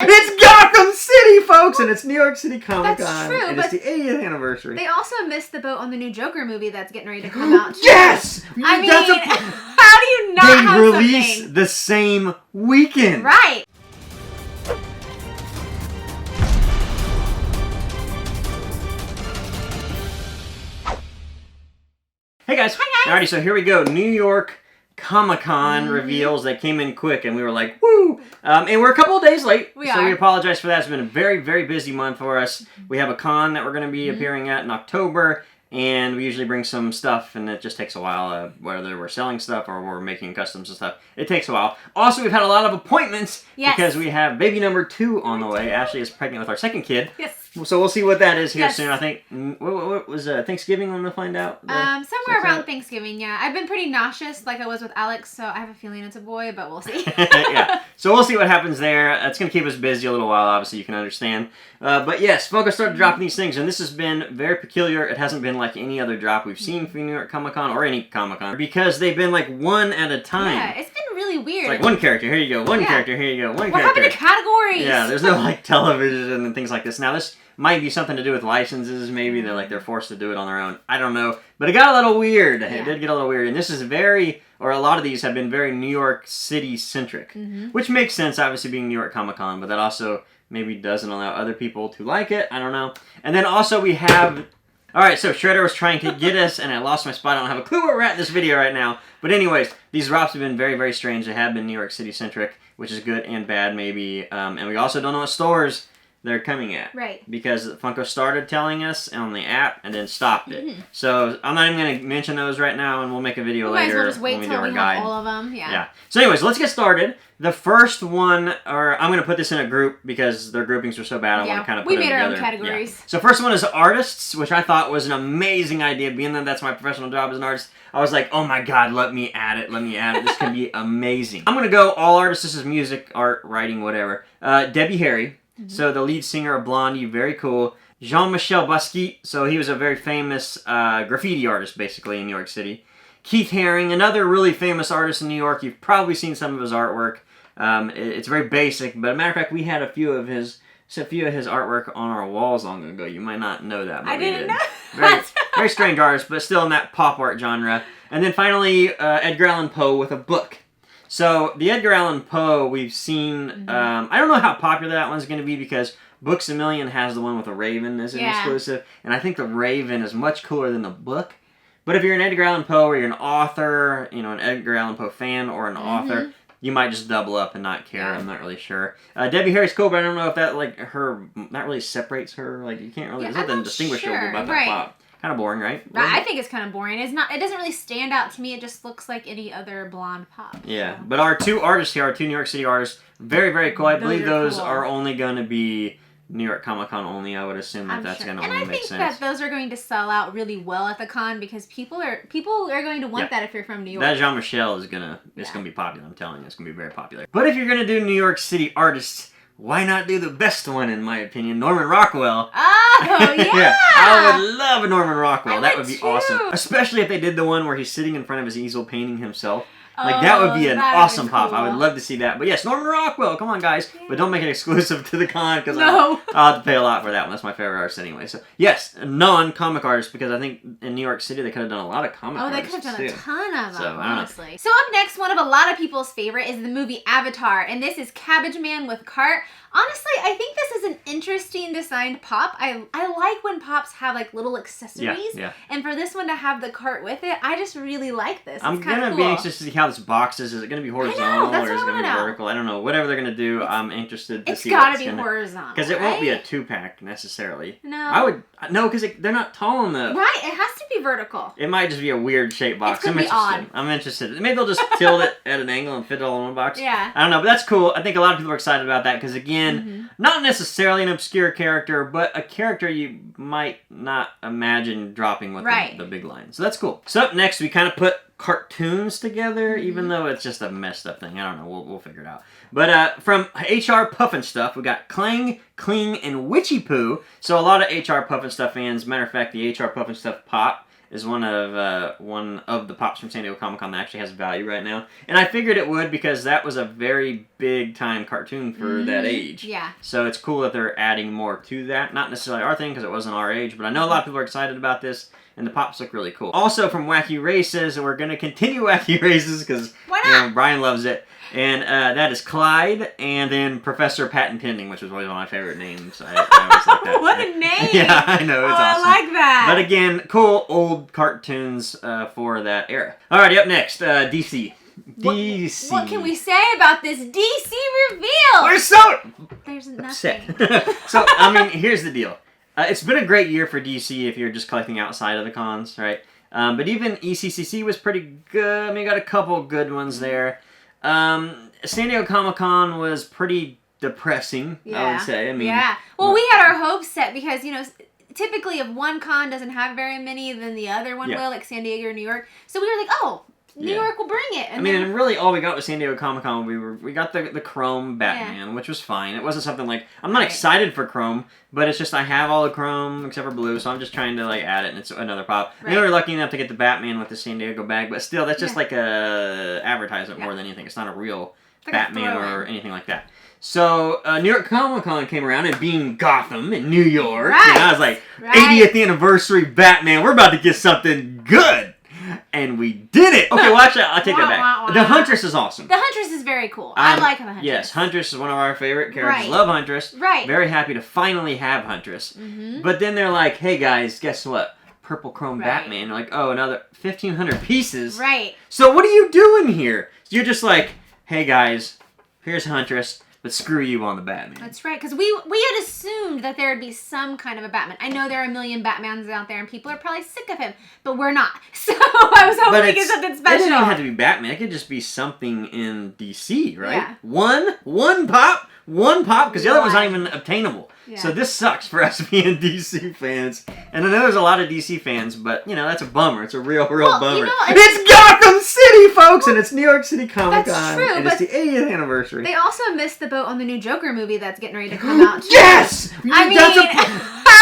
It's Gotham City, folks, and it's New York City Comic Con. That's true, and it's the 80th anniversary. They also missed the boat on the new Joker movie that's getting ready to come out. Yes! I mean, how do you not have They release something? the same weekend. Right. Hey guys. Hi guys. Alrighty, so here we go. New York Comic Con reveals. They came in quick, and we were like, woo! And we're a couple of days late, we apologize for that. It's been a very, very busy month for us. We have a con that we're going to be appearing at in October, and we usually bring some stuff, and it just takes a while, whether we're selling stuff or we're making customs and stuff. It takes a while. Also, we've had a lot of appointments because we have baby number 2 on the way. Ashley is pregnant with our second kid. Yes. So we'll see what that is here soon. I think, what was Thanksgiving when we'll find out? Somewhere around Thanksgiving, yeah. I've been pretty nauseous like I was with Alex, so I have a feeling it's a boy, but we'll see. Yeah. So we'll see what happens there. It's going to keep us busy a little while, obviously, you can understand. But yes, Funko started dropping these things, and this has been very peculiar. It hasn't been like any other drop we've seen from New York Comic Con or any Comic Con, because they've been like one at a time. Yeah, it's been really weird. It's like one character, here you go, one character, here you go, one What character. happened to categories? Yeah, there's no like television and things like this. Now this might be something to do with licenses, maybe they're forced to do it on their own. I don't know. But it got a little weird. It did get a little weird. And this is a lot of these have been very New York City centric. Which makes sense, obviously, being New York Comic Con, but that also maybe doesn't allow other people to like it. I don't know. And then also we have... Alright, so Shredder was trying to get us, and I lost my spot. I don't have a clue where we're at in this video right now. But anyways, these drops have been very, very strange. They have been New York City centric, which is good and bad, maybe. And we also don't know what stores they're coming at. Right. Because Funko started telling us on the app and then stopped it. So I'm not even going to mention those right now, and we'll make a video later. Might as well just wait when we till do our we guide. have all of them. Yeah. So anyways, let's get started. The first one, I'm going to put this in a group because their groupings were so bad. I want to kind of put them together. We made our own categories. Yeah. So first one is artists, which I thought was an amazing idea. Being that that's my professional job as an artist, I was like, oh my god, let me add it. This can be amazing. I'm going to go all artists. This is music, art, writing, whatever. Debbie Harry. So the lead singer of Blondie, very cool. Jean-Michel Basquiat, so he was a very famous graffiti artist, basically, in New York City. Keith Haring, another really famous artist in New York. You've probably seen some of his artwork. It's very basic, but as a matter of fact, we had a few of his artwork on our walls long ago. You might not know that, but I didn't know. Very strange artist, but still in that pop art genre. And then finally, Edgar Allan Poe with a book. So, the Edgar Allan Poe, we've seen... I don't know how popular that one's going to be because Books A Million has the one with a raven as an exclusive. And I think the raven is much cooler than the book. But if you're an Edgar Allan Poe or you're an author, you know, an Edgar Allan Poe fan or an author, you might just double up and not care. I'm not really sure. Debbie Harry's cool, but I don't know if that, like, that really separates her. Like, you can't really... there's nothing distinguishable about that plot. Kind of boring, right? I think it's kind of boring. It doesn't really stand out to me. It just looks like any other blonde pop. Yeah, but our two artists here, our two New York City artists, very, very cool. I believe those are only going to be New York Comic Con only. I would assume that that's going to only make sense. And I think that those are going to sell out really well at the con because people are going to want that if you're from New York. That Jean-Michel is going to be popular. I'm telling you, it's going to be very popular. But if you're going to do New York City artists, why not do the best one, in my opinion, Norman Rockwell? Oh, yeah! I would love a Norman Rockwell. That would be awesome. Especially if they did the one where he's sitting in front of his easel painting himself. Like, that would be an awesome pop. I would love to see that. But yes, Norman Rockwell, come on, guys. But don't make it exclusive to the con, because I'll have to pay a lot for that one. That's my favorite artist anyway. So, yes, non-comic artist, because I think in New York City they could have done a lot of comic artists. They could have done a ton of them, honestly. So up next, one of a lot of people's favorite is the movie Avatar, and this is Cabbage Man with cart. Honestly, I think this is an interesting designed pop. I like when pops have like little accessories. Yeah. And for this one to have the cart with it, I just really like this. I'm going to be anxious to see how this box is. Is it going to be horizontal or is it going to be vertical? I don't know. Whatever they're going to do, I'm interested to see. It's got to be horizontal. Because it won't be a 2-pack necessarily. No. No, because they're not tall enough. Right, it has to be vertical. It might just be a weird shaped box. It's be odd. I'm interested. Maybe they'll just tilt it at an angle and fit it all in one box. Yeah. I don't know, but that's cool. I think a lot of people are excited about that because, again, not necessarily an obscure character, but a character you might not imagine dropping with the big line. So that's cool. So up next, we kind of put cartoons together, even though it's just a messed up thing. I don't know. We'll figure it out. But from HR Puffin Stuff, we got Clang, Kling, and Witchy Poo. So a lot of HR Puffin Stuff fans, matter of fact, the HR Puffin Stuff pop is one of the pops from San Diego Comic-Con that actually has value right now. And I figured it would because that was a very big-time cartoon for that age. Yeah. So it's cool that they're adding more to that. Not necessarily our thing because it wasn't our age, but I know a lot of people are excited about this. And the pops look really cool. Also from Wacky Races, we're going to continue Wacky Races because Brian loves it. And that is Clyde, and then Professor Patent Pending, which was always one of my favorite names. I always like that. What a name! Yeah, I know, it's awesome. I like that. But again, cool old cartoons for that era. Alrighty, up next, DC. DC. What can we say about this DC reveal? We're so... There's nothing. Upset. So, I mean, here's the deal. It's been a great year for DC if you're just collecting outside of the cons, right? But even ECCC was pretty good. I mean, you got a couple good ones there. San Diego Comic-Con was pretty depressing, I would say. I mean, well, we had our hopes set because, you know, typically if one con doesn't have very many, then the other one will, like San Diego or New York. So we were like, oh, New York will bring it. And and really all we got with San Diego Comic-Con, we got the Chrome Batman, which was fine. It wasn't something like, I'm not excited for Chrome, but it's just I have all the Chrome except for blue, so I'm just trying to like add it and it's another pop. Right. And we were lucky enough to get the Batman with the San Diego bag, but still, that's just like a advertisement more than anything. It's not a real Batman or anything like that. So, New York Comic-Con came around, and being Gotham in New York, and I was like, 80th anniversary Batman, we're about to get something good! And we did it! Okay, watch that. I'll take that back. The Huntress is awesome. The Huntress is very cool. I like the Huntress. Yes, Huntress is one of our favorite characters. Love Huntress. Right. Very happy to finally have Huntress. Mm-hmm. But then they're like, hey guys, guess what? Purple Chrome Batman. Like, oh, another 1,500 pieces. Right. So what are you doing here? You're just like, hey guys, here's Huntress. But screw you on the Batman. That's right, because we had assumed that there would be some kind of a Batman. I know there are a million Batmans out there, and people are probably sick of him, but we're not. So I was hoping to get something special. It doesn't even have to be Batman. It could just be something in DC, right? Yeah. One pop, because the other one's not even obtainable. Yeah. So this sucks for us being DC fans. And I know there's a lot of DC fans, but, you know, that's a bummer. It's a real bummer. You know, it's Gotham City, folks! And it's New York City Comic-Con. That's true, and it's the 80th anniversary. They also missed the boat on the new Joker movie that's getting ready to come out. Yes! I mean, how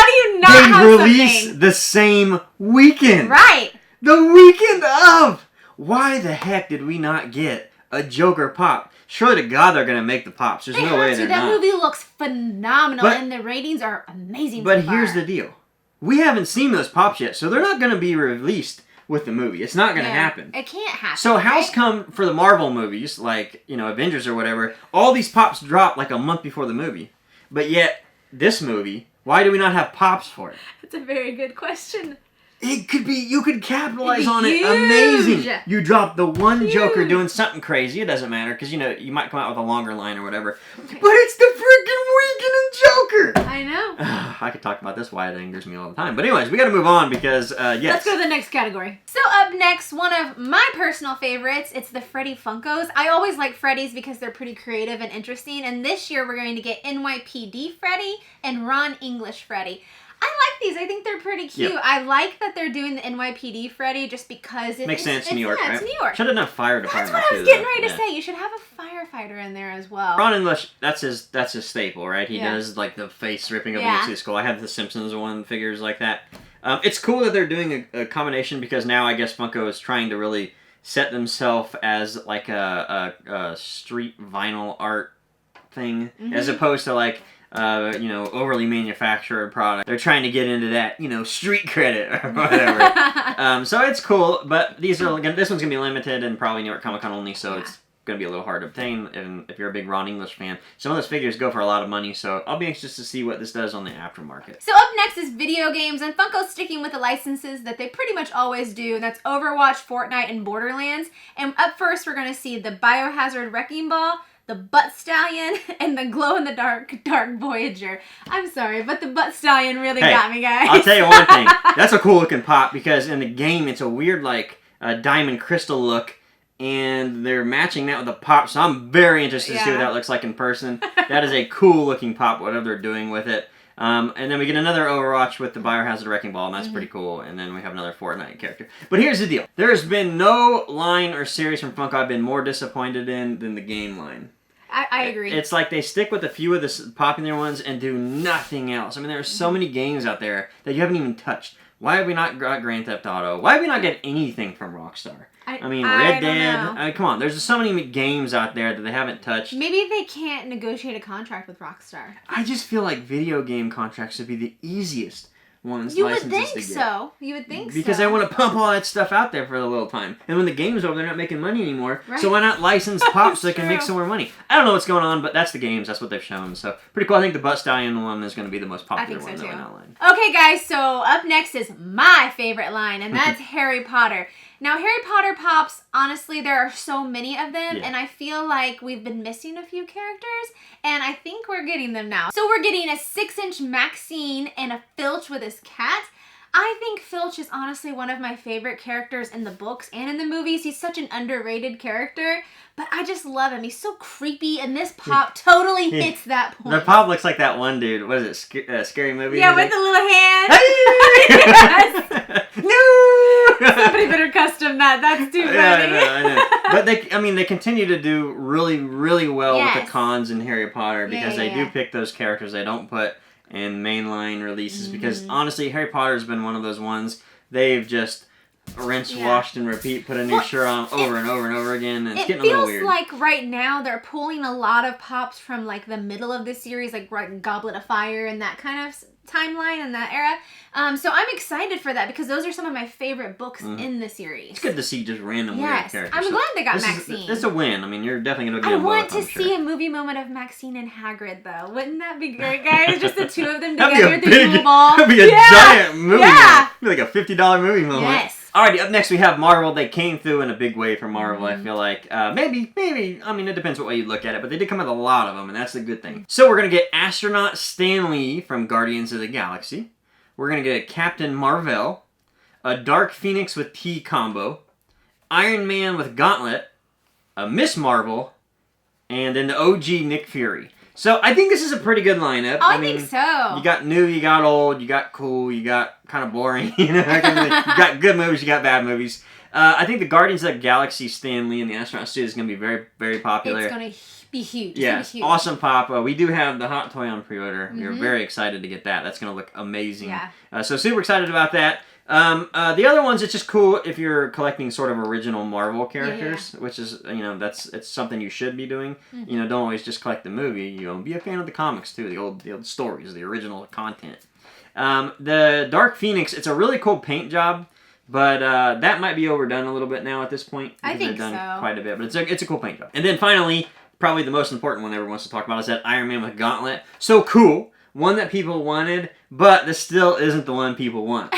do you not have something? They release the same weekend. Right. The weekend of! Why the heck did we not get a Joker pop? Surely to God they're going to make the pops. There's no way they're not. That movie looks phenomenal, and the ratings are amazing. But here's the deal. We haven't seen those pops yet, so they're not going to be released with the movie. It's not going to happen. It can't happen. So how's come for the Marvel movies, like, you know, Avengers or whatever, all these pops drop like a month before the movie. But yet, this movie, why do we not have pops for it? That's a very good question. It could be, you could capitalize on it. Amazing. You drop the one Joker doing something crazy. It doesn't matter, because, you know, you might come out with a longer line or whatever. Okay. But it's the freaking weekend of Joker! I know. I could talk about this, why it angers me all the time. But anyways, we gotta move on, because, yes. Let's go to the next category. So up next, one of my personal favorites, it's the Freddy Funkos. I always like Freddys because they're pretty creative and interesting, and this year we're going to get NYPD Freddy and Ron English Freddy. I like these. I think they're pretty cute. Yep. I like that they're doing the NYPD Freddy just because it makes sense. New York, right? It's New York. Should have done fire department. That's what I was getting ready to say. You should have a firefighter in there as well. Ron English, that's his staple, right? He does like the face ripping up against his skull. I have the Simpsons one figures like that. It's cool that they're doing a combination because now I guess Funko is trying to really set themselves as like a street vinyl art thing, as opposed to like. You know, overly manufactured product. They're trying to get into that, you know, street credit or whatever. So it's cool, but this one's gonna be limited and probably New York Comic Con only, so it's gonna be a little hard to obtain. And if you're a big Ron English fan, some of those figures go for a lot of money. So I'll be anxious to see what this does on the aftermarket. So up next is video games, and Funko's sticking with the licenses that they pretty much always do. And that's Overwatch, Fortnite, and Borderlands. And up first, we're gonna see the Biohazard Wrecking Ball, the Butt Stallion, and the glow-in-the-dark Dark Voyager. I'm sorry, but the Butt Stallion really got me, guys. I'll tell you one thing. That's a cool-looking pop, because in the game, it's a weird, like, diamond crystal look, and they're matching that with a pop, so I'm very interested to see what that looks like in person. That is a cool-looking pop, whatever they're doing with it. And then we get another Overwatch with the Biohazard Wrecking Ball, and that's pretty cool. And then we have another Fortnite character. But here's the deal. There has been no line or series from Funko I've been more disappointed in than the game line. I agree. It's like they stick with a few of the popular ones and do nothing else. I mean, there are so many games out there that you haven't even touched. Why have we not got Grand Theft Auto? Why have we not get anything from Rockstar? I mean, Red Dead. I mean, come on, there's so many games out there that they haven't touched. Maybe they can't negotiate a contract with Rockstar. I just feel like video game contracts would be the easiest ones. You would think so. You would think so. Because they want to pump all that stuff out there for a little time. And when the game's over, they're not making money anymore. Right. So why not license Pop so they can make some more money? I don't know what's going on, but that's the games. That's what they've shown. So pretty cool. I think the Butt Stallion one is going to be the most popular one that went online. Okay, guys. So up next is my favorite line, and that's Harry Potter. Now, Harry Potter Pops, honestly, there are so many of them, and I feel like we've been missing a few characters, and I think we're getting them now. So we're getting a 6-inch Maxine and a Filch with his cat. I think Filch is honestly one of my favorite characters in the books and in the movies. He's such an underrated character, but I just love him. He's so creepy, and this Pop totally hits that point. The Pop looks like that one dude. What is it? Scary Movie? Yeah, with the little hand. Yes! No! Somebody better custom that. That's too funny. Yeah, I know. But they continue to do really, really well with the cons in Harry Potter because they do pick those characters they don't put in mainline releases because honestly, Harry Potter's been one of those ones they've just rinsed, washed, and repeat, put a new shirt on over and over and over again, and it's getting a little weird. It feels like right now they're pulling a lot of Pops from like the middle of the series, like Goblet of Fire and that kind of timeline and that era. So I'm excited for that because those are some of my favorite books in the series. It's good to see just random weird characters. I'm glad they got Maxine. It's a win. I mean, you're definitely going to get I want to see a movie moment of Maxine and Hagrid, though. Wouldn't that be great, guys? Just the two of them together at the Yule Ball. That'd be a giant movie. Yeah. It'd be like a $50 movie moment. Yes. Alrighty, up next we have Marvel. They came through in a big way for Marvel, I feel like. Maybe, I mean, it depends what way you look at it, but they did come with a lot of them, and that's the good thing. So we're going to get Astronaut Stan Lee from Guardians of the Galaxy. We're going to get a Captain Marvel, a Dark Phoenix with T combo, Iron Man with Gauntlet, a Miss Marvel, and then the OG Nick Fury. So I think this is a pretty good lineup. I think so. You got new, you got old, you got cool, you got kind of boring. You got good movies, you got bad movies. I think the Guardians of the Galaxy Stan Lee and the Astronaut Suit is going to be very, very popular. It's going to be huge. Yeah, awesome pop. We do have the Hot Toy on pre-order. We're very excited to get that. That's going to look amazing. Yeah. So super excited about that. The other ones, it's just cool if you're collecting sort of original Marvel characters, which is, it's something you should be doing. Don't always just collect the movie. Be a fan of the comics too, the old stories, the original content. The Dark Phoenix, it's a really cool paint job, but that might be overdone a little bit now at this point. I think they've done quite a bit, but it's a cool paint job. And then finally, probably the most important one everyone wants to talk about is that Iron Man with Gauntlet. So cool. One that people wanted, but this still isn't the one people want.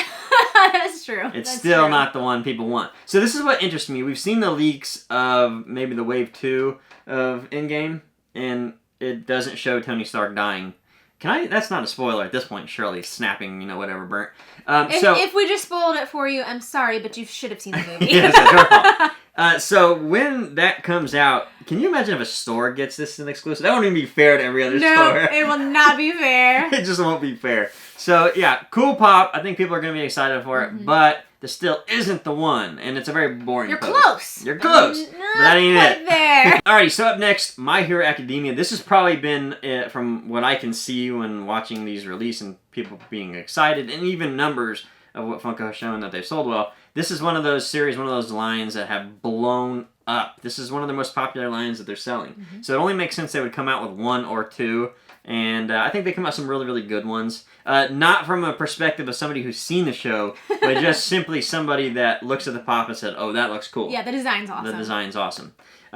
That's true. It's still not the one people want. So this is what interests me. We've seen the leaks of maybe the Wave 2 of Endgame, and it doesn't show Tony Stark dying. That's not a spoiler at this point, surely. Snapping, whatever, burnt. If we just spoiled it for you, I'm sorry, but you should have seen the movie. Yes, that's your fault. So when that comes out, can you imagine if a store gets this as an exclusive? That won't even be fair to every other store. No, it will not be fair. It just won't be fair. So yeah, cool pop. I think people are going to be excited for it, but this still isn't the one, and it's a very boring You're pose. Close. You're close. But that ain't it. There. Alrighty, so up next, My Hero Academia. This has probably been, from what I can see when watching these release and people being excited, and even numbers of what Funko has shown that they've sold well, this is one of those series, one of those lines that have blown up. This is one of the most popular lines that they're selling. So it only makes sense they would come out with one or two, and I think they come out with some really, really good ones. Not from a perspective of somebody who's seen the show, but just simply somebody that looks at the pop and said, oh, that looks cool. Yeah, the design's awesome. The design's awesome.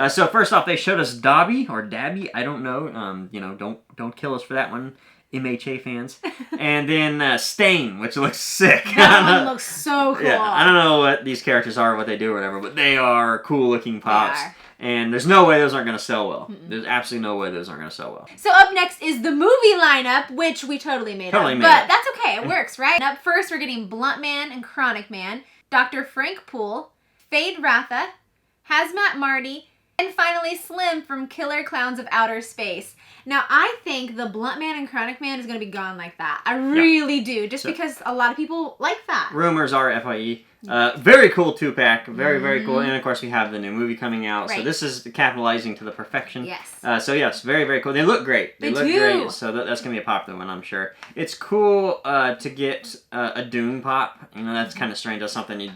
So first off, they showed us Dabby, or Dabby, I don't know. Don't kill us for that one, MHA fans. And then Stain, which looks sick. That one looks so cool. Yeah, I don't know what these characters are, what they do or whatever, but they are cool-looking pops. And there's no way those aren't going to sell well. There's absolutely no way those aren't going to sell well. So up next is the movie lineup, which we totally made up. But that's okay. It works, right? Up first, we're getting Blunt Man and Chronic Man, Dr. Frank Poole, Fade Ratha, Hazmat Marty, And finally, Slim from Killer Klowns of Outer Space. Now, I think the Blunt Man and Chronic Man is going to be gone like that. I really do, just because a lot of people like that. Rumors are FYE. Very cool 2-pack. Very, very cool. And, of course, we have the new movie coming out. Right. So this is capitalizing to the perfection. Yes. So, yes, very, very cool. They look great. They look great. So that's going to be a popular one, I'm sure. It's cool to get a Dune pop. You know, that's kind of strange. That's something you...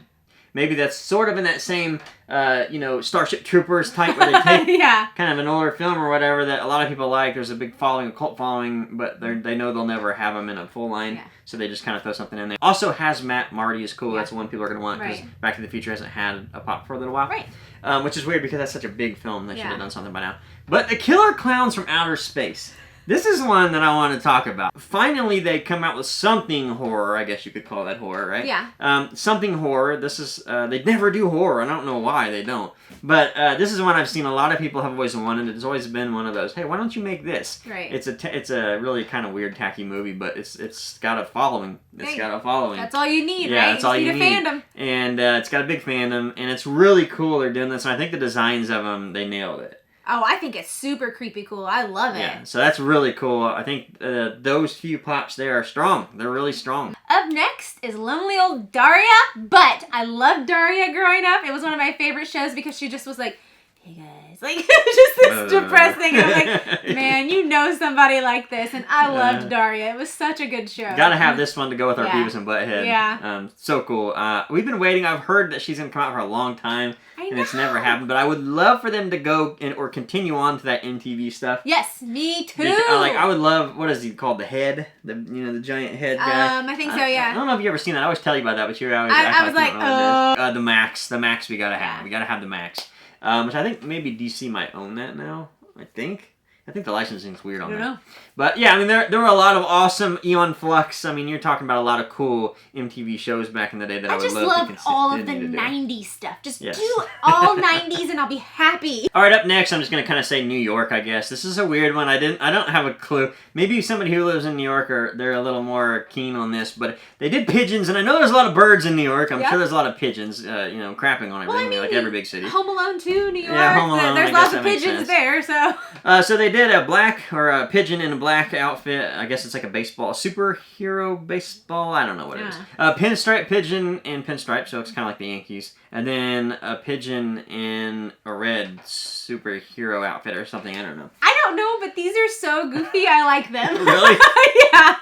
Maybe that's sort of in that same, Starship Troopers type where they take kind of an older film or whatever that a lot of people like. There's a big following, a cult following, but they know they'll never have them in a full line, so they just kind of throw something in there. Also, Hazmat Marty is cool. That's one people are going to want because Back to the Future hasn't had a pop for a little while. Which is weird because that's such a big film. They should have done something by now. But the Killer Klowns from Outer Space. This is one that I want to talk about. Finally, they come out with something horror. I guess you could call that horror, right? Yeah. Something horror. This is, they never do horror. I don't know why they don't. But this is one I've seen a lot of people have always wanted. It's always been one of those, hey, why don't you make this? Right. It's a really kind of weird, tacky movie, but it's got a following. It's got a following. That's all you need, yeah, right? That's all you need. A fandom. And it's got a big fandom, and it's really cool they're doing this. And I think the designs of them, they nailed it. Oh, I think it's super creepy cool. I love it. Yeah, so that's really cool. I think those few pops there are strong. They're really strong. Up next is Lonely Old Daria, but I loved Daria growing up. It was one of my favorite shows because she just was like, hey guys, like just this depressing. And I'm like, man, you know somebody like this, and I loved Daria. It was such a good show. Gotta have this one to go with our Beavis and Butthead. Yeah. So cool. We've been waiting. I've heard that she's gonna come out for a long time. And it's never happened, but I would love for them to go or continue on to that MTV stuff. Yes, me too. I would love, what is he called? The head? The giant head guy? I think so, yeah. I don't know if you ever seen that. I always tell you about that, but you're always I was like, oh. The Max. The Max we gotta have. We gotta have the Max. Which I think maybe DC might own that now. I think the licensing's weird on that. I don't know. But yeah, I mean, there were a lot of awesome Eon Flux. I mean, you're talking about a lot of cool MTV shows back in the day that I would love to I just love all of the 90s stuff. Just do all 90s and I'll be happy. All right, up next, I'm just going to kind of say New York, I guess. This is a weird one. I don't have a clue. Maybe somebody who lives in New York, they're a little more keen on this, but they did pigeons, and I know there's a lot of birds in New York. I'm sure there's a lot of pigeons, crapping on everything, like every big city. Home Alone 2, New York. Yeah, Home Alone. There's lots of pigeons there, so. So they did a pigeon in a black outfit. I guess it's like a superhero baseball. I don't know what it is. A pinstripe pigeon in pinstripe, so it's kind of like the Yankees. And then a pigeon in a red superhero outfit or something. I don't know. I don't know, but these are so goofy. I like them. Really? Yeah.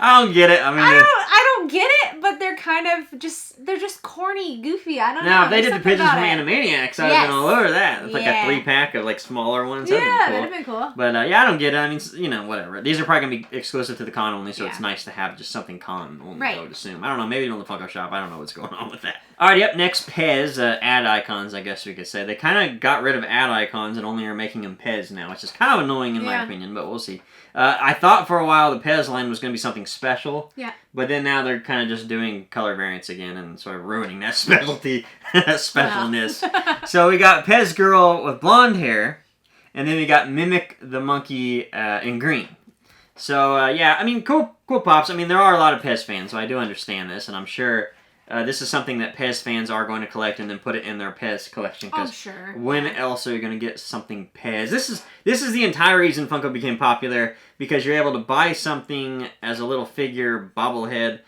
I don't get it. I mean, I don't get it, but they're kind of they're just corny, goofy. I don't know. Now, if they did the pigeons from Animaniacs, I would have been all over that. It's like a 3-pack of like smaller ones. Yeah, that'd have been cool. But I don't get it. I mean, whatever. These are probably going to be exclusive to the con only, so it's nice to have just something con only, I would assume. I don't know. Maybe on the Funko Shop. I don't know what's going on with that. Alrighty, up next, Pez. Ad icons, I guess we could say. They kind of got rid of ad icons and only are making them Pez now, which is kind of annoying in my opinion, but we'll see. I thought for a while the Pez line was going to be something special. Yeah. But then now they're kind of just doing color variants again and sort of ruining that specialty, specialness. So we got Pez Girl with blonde hair, and then we got Mimic the Monkey in green. So, I mean, cool pops. I mean, there are a lot of Pez fans, so I do understand this, and I'm sure this is something that Pez fans are going to collect and then put it in their Pez collection. Oh, sure. When else are you going to get something Pez? This is the entire reason Funko became popular, because you're able to buy something as a little figure bobblehead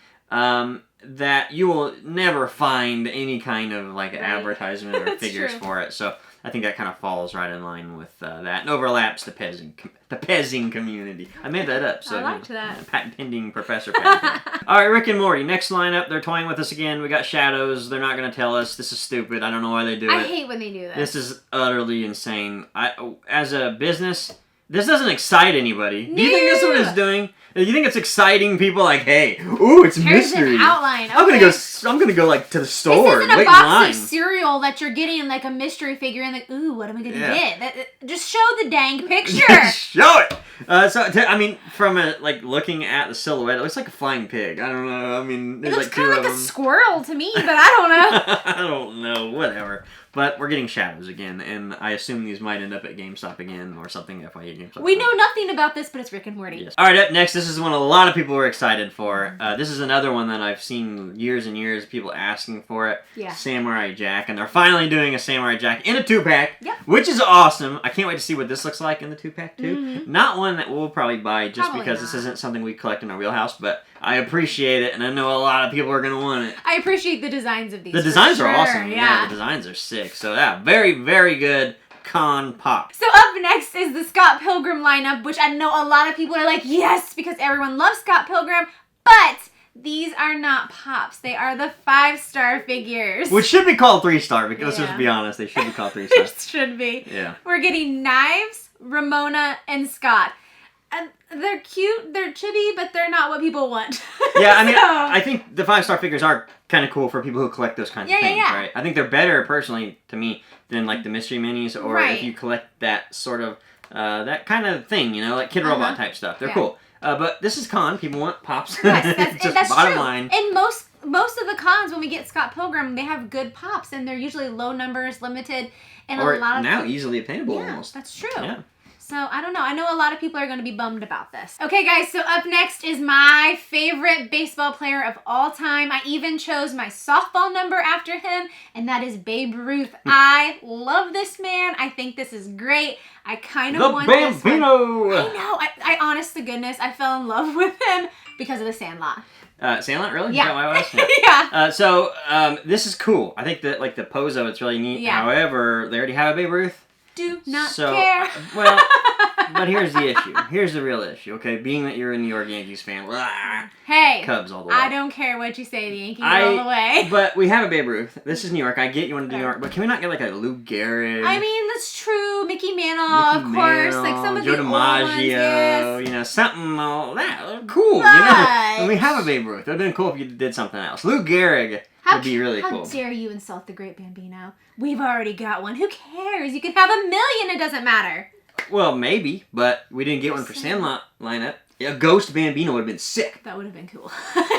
that you will never find any kind of like advertisement or figures for it. So I think that kind of falls right in line with that and overlaps the Pezzing community. I made that up. So I liked that. Patent pending Professor Patent. All right, Rick and Morty. Next lineup. They're toying with us again. We got shadows. They're not going to tell us. This is stupid. I don't know why they do it. I hate when they do this. This is utterly insane. As a business, this doesn't excite anybody. Do you think this is what it's doing? Do you think it's exciting people like, hey, ooh, it's mystery. Here's an outline. Okay. I'm gonna go like to the store. This isn't a box of cereal that you're getting like a mystery figure and like, ooh, what am I gonna get? Just show the dang picture. Show it. I mean, from looking at the silhouette, it looks like a flying pig. I don't know. I mean, it there's looks like two kind of of like them. a squirrel to me, but I don't know. I don't know. Whatever. But we're getting shadows again, and I assume these might end up at GameStop again or something. FYE GameStop. We know nothing about this, but it's Rick and Morty. Yes. All right, up next, this this is one a lot of people were excited for. This is another one that I've seen years and years, people asking for it. Yeah. Samurai Jack, and they're finally doing a Samurai Jack in a 2-pack, Yep. which is awesome. I can't wait to see what this looks like in the 2-pack, too. Mm-hmm. Not one that we'll probably buy just Probably because not. this isn't something we collect in our wheelhouse, but I appreciate it, and I know a lot of people are going to want it. I appreciate the designs of these. The designs for are sure. awesome. Yeah, the designs are sick. So, yeah, very, very good con pop. So up next is the Scott Pilgrim lineup, which I know a lot of people are like, yes, because everyone loves Scott Pilgrim, but these are not pops. They are the 5-star figures. Which should be called 3-star, because let's just be honest, they should be called 3 stars. It should be. Yeah. We're getting Knives, Ramona, and Scott. And they're cute, they're chibi, but they're not what people want. Yeah, I mean, So- I think the 5-star figures are kind of cool for people who collect those kinds of things, right? I think they're better, personally, to me, than like the mystery minis, or if you collect that sort of, that kind of thing, you know, like Kid Robot type stuff. They're cool. But this is con. People want pops. Yes, that's bottom true. line. And most of the cons, when we get Scott Pilgrim, they have good pops, and they're usually low numbers, limited, and or a lot of now easily obtainable almost. That's true. Yeah. So, I don't know. I know a lot of people are going to be bummed about this. Okay, guys, so up next is my favorite baseball player of all time. I even chose my softball number after him, and that is Babe Ruth. I love this man. I think this is great. I kind of want this one. Bambino! I know. I honest to goodness, I fell in love with him because of the Sandlot. Sandlot, really? Yeah. Is that why I was? Yeah. So, this is cool. I think that, like, the Pozo, it's really neat. Yeah. However, they already have a Babe Ruth. Do not care. Well, but here's the issue. Here's the real issue, okay? Being that you're a New York Yankees fan, hey, Cubs all the way. I don't care what you say, the Yankees all the way. But we have a Babe Ruth. This is New York. I get you want to do New York, but can we not get like a Lou Gehrig? I mean, that's true. Mickey Mantle, of course. Like some of Joe the old ones, yes. you know, something all that. Cool, But- you know? And we have a Babe Ruth. It would have been cool if you did something else. Lou Gehrig would be really cool. How dare you insult the great Bambino? We've already got one. Who cares? You can have 1 million. It doesn't matter. Well, maybe, but we didn't get one for Sandlot lineup. A Ghost Bambino would have been sick. That would have been cool.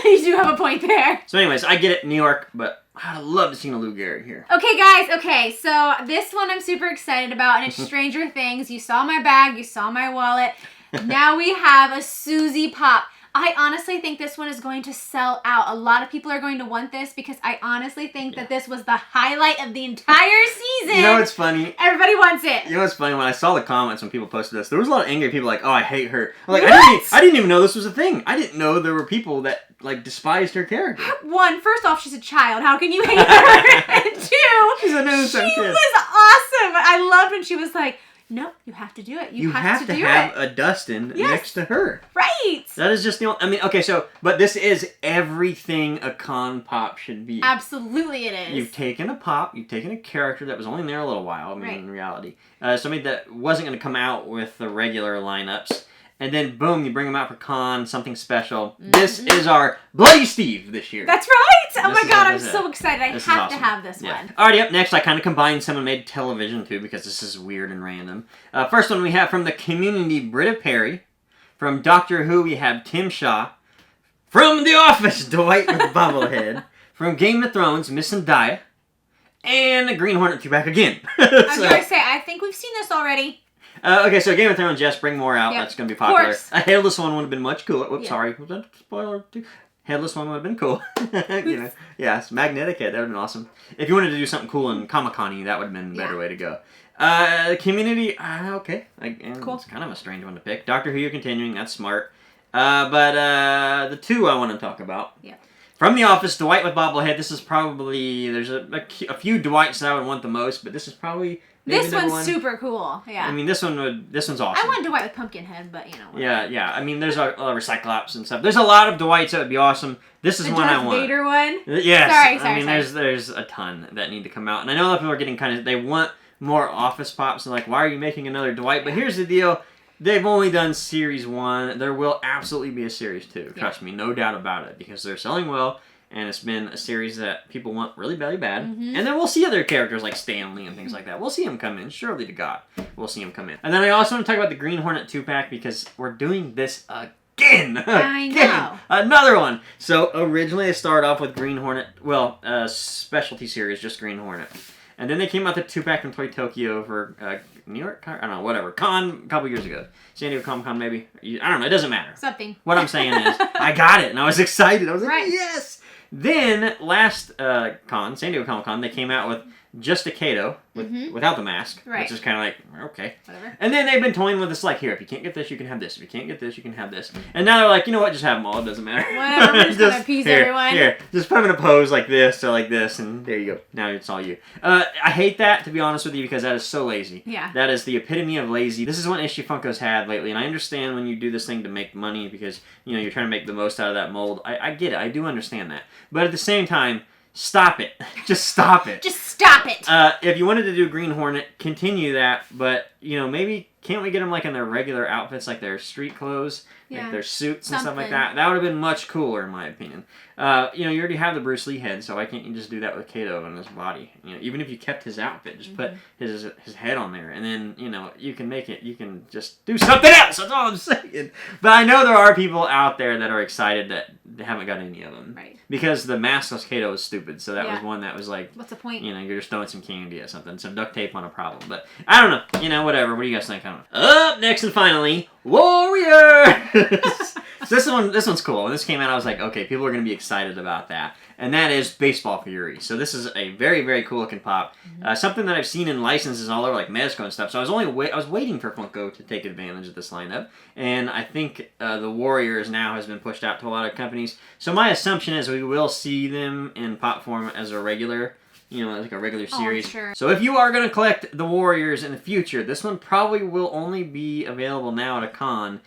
You do have a point there. So anyways, I get it, New York, but I'd love to see a Lou Gehrig here. Okay, guys. Okay, so this one I'm super excited about, and it's Stranger Things. You saw my bag. You saw my wallet. Now we have a Suzy Pop. I honestly think this one is going to sell out. A lot of people are going to want this because I honestly think that this was the highlight of the entire season. You know what's funny? Everybody wants it. You know what's funny? When I saw the comments when people posted this, there was a lot of angry people like, "Oh, I hate her." I'm like, What? I didn't even know this was a thing. I didn't know there were people that like despised her character. One, first off, she's a child. How can you hate her? And two, She's an innocent she kid. was awesome. I loved when she was like, "No, you have to do it. You have to do have it." a Dustin Yes. next to her. Right. That is just the only, I mean, okay, so, but this is everything a con pop should be. Absolutely, it is. You've taken a pop, you've taken a character that was only there a little while, I mean, Right. in reality. Somebody that wasn't going to come out with the regular lineups, and then boom, you bring them out for con, something special. Mm-hmm. This is our Bloody Steve this year. That's right. Oh This my is God, what I'm this is. so excited. I This is have to awesome. have this one. Alrighty, up next, I kind of combined some and made television too because this is weird and random. First one we have from the Community, Britta Perry. From Doctor Who, we have Tim Shaw. From The Office, Dwight with Bobblehead. From Game of Thrones, Miss Zendaya. And the Green Hornet 2-pack again. I was going to say, I think we've seen this already. Okay, so Game of Thrones, yes, bring more out. Yep. That's going to be popular. Course. A headless one would have been much cooler. Whoops, Yeah. sorry. Was that a spoiler too? Headless one would have been cool. You know, yes, magnetic head. That would have been awesome. If you wanted to do something cool in Comic-Con-y, that would have been a better way to go. Community, okay. Cool. It's kind of a strange one to pick. Doctor Who, you're continuing. That's smart. But the two I want to talk about. Yeah. From The Office, Dwight with Bobblehead. This is probably, there's a few Dwights that I would want the most, but this is probably maybe This number one's one. super cool. Yeah. I mean, this one's awesome. I want Dwight with Pumpkinhead, but you know. Whatever. Yeah. I mean, there's a Cyclops and stuff. There's a lot of Dwights that would be awesome. This is The one I Darth want. Vader one? Yes. Sorry, I mean, there's a ton that need to come out, and I know a lot of people are getting they want more Office pops and like, why are you making another Dwight? But here's the deal. They've only done Series 1. There will absolutely be a Series 2. Trust me, no doubt about it, because they're selling well, and it's been a series that people want really, really bad. Mm-hmm. And then we'll see other characters like Stan Lee and things like that. We'll see him come in. Surely to God, we'll see him come in. And then I also want to talk about the Green Hornet 2-pack, because we're doing this again. I know. Another one. So originally they started off with Green Hornet, specialty series, just Green Hornet. And then they came out the 2-pack from Toy Tokyo for New York? I don't know, whatever. Con a couple years ago. San Diego Comic-Con maybe. I don't know, it doesn't matter. Something. What I'm saying is, I got it, and I was excited. I was like, right. yes! Then, last con, San Diego Comic-Con, they came out with just a Kato without the mask, which is kind of like, okay. Whatever. And then they've been toying with this, like, here, if you can't get this, you can have this. If you can't get this, you can have this. And now they're like, you know what, just have them all, it doesn't matter. Whatever, we're just gonna appease everyone. Here, just put them in a pose like this or like this, and there you go. Now it's all you. I hate that, to be honest with you, because that is so lazy. Yeah. That is the epitome of lazy. This is one issue Funko's had lately, and I understand when you do this thing to make money because, you know, you're trying to make the most out of that mold. I get it. I do understand that. But at the same time, stop it. Just stop it. Just stop it. If you wanted to do Green Hornet, continue that, but, you know, maybe can't we get them like in their regular outfits, like their street clothes, like their suits and stuff like that? That would have been much cooler, in my opinion. You know, you already have the Bruce Lee head, so why can't you just do that with Kato and his body? You know, even if you kept his outfit, just put his head on there, and then, you know, you can make it, you can just do something else. That's all I'm saying. But I know there are people out there that are excited that they haven't got any of them. Right. Because the maskless Kato was stupid, so that was one that was like, what's the point? You know, you're just throwing some candy at something, some duct tape on a problem. But I don't know. You know, whatever. What do you guys think? I don't know. Up next and finally, Warriors! So this one's cool. When this came out, I was like, okay, people are going to be excited about that. And that is Baseball Fury. So this is a very, very cool looking pop. Something that I've seen in licenses all over, like Mezco and stuff. So I was waiting for Funko to take advantage of this lineup. And I think the Warriors now has been pushed out to a lot of companies. So my assumption is we will see them in pop form as a regular, you know, like a regular series. Sure. So if you are going to collect the Warriors in the future, this one probably will only be available now at a con,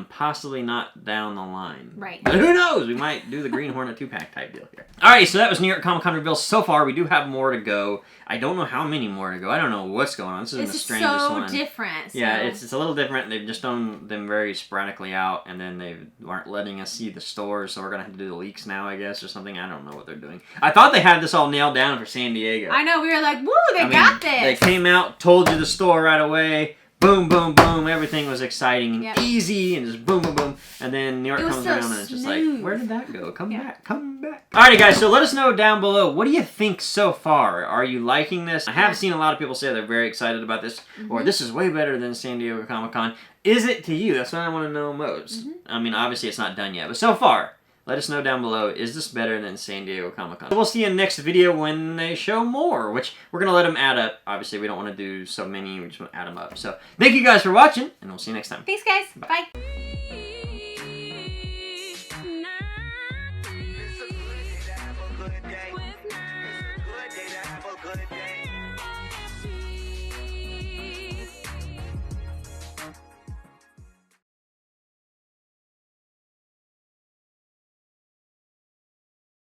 possibly not down the line. Right. But who knows? We might do the Green Hornet 2-pack type deal here. Alright, so that was New York Comic Con reveals so far. We do have more to go. I don't know how many more to go. I don't know what's going on. This is the strangest one. It's so different. So. Yeah, it's a little different. They've just done them very sporadically out, and then they aren't letting us see the stores, so we're going to have to do the leaks now, I guess, or something. I don't know what they're doing. I thought they had this all nailed down for San Diego. I know, we were like, woo, they got this. They came out, told you the store right away. Boom, boom, boom. Everything was exciting and easy, and just boom, boom, boom. And then New York comes around, and it's just like, where did that go? Come back, come back. Alrighty, guys, so let us know down below. What do you think so far? Are you liking this? I have seen a lot of people say they're very excited about this, or this is way better than San Diego Comic-Con. Is it to you? That's what I want to know most. I mean, obviously, it's not done yet, but so far, let us know down below, is this better than San Diego Comic-Con? So we'll see you in the next video when they show more, which we're going to let them add up. Obviously, we don't want to do so many, we just want to add them up. So, thank you guys for watching, and we'll see you next time. Thanks, guys. Bye. Bye.